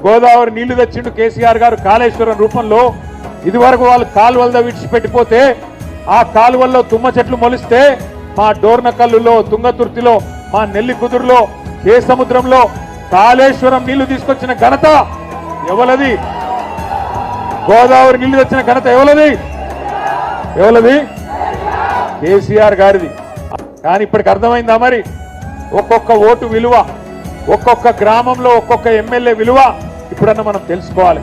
గోదావరి నీళ్లు తెచ్చిండు కేసీఆర్ గారు కాళేశ్వరం రూపంలో. ఇదివరకు వాళ్ళు కాలువలతో విడిచిపెట్టిపోతే ఆ కాలువల్లో తుమ్మ చెట్లు మొలిస్తే మా డోర్నకల్లులో, తుంగతుర్తిలో, మా నెల్లికుదురులో, కేసముద్రంలో కాళేశ్వరం నీళ్లు తీసుకొచ్చిన ఘనత ఎవలది? గోదావరి నీళ్లు తెచ్చిన ఘనత ఎవలది? కేసీఆర్ గారిది. కానీ ఇప్పటికి అర్థమైందా మరి ఒక్కొక్క ఓటు విలువ, ఒక్కొక్క గ్రామంలో ఒక్కొక్క ఎమ్మెల్యే విలువ ఇప్పుడన్నా మనం తెలుసుకోవాలి.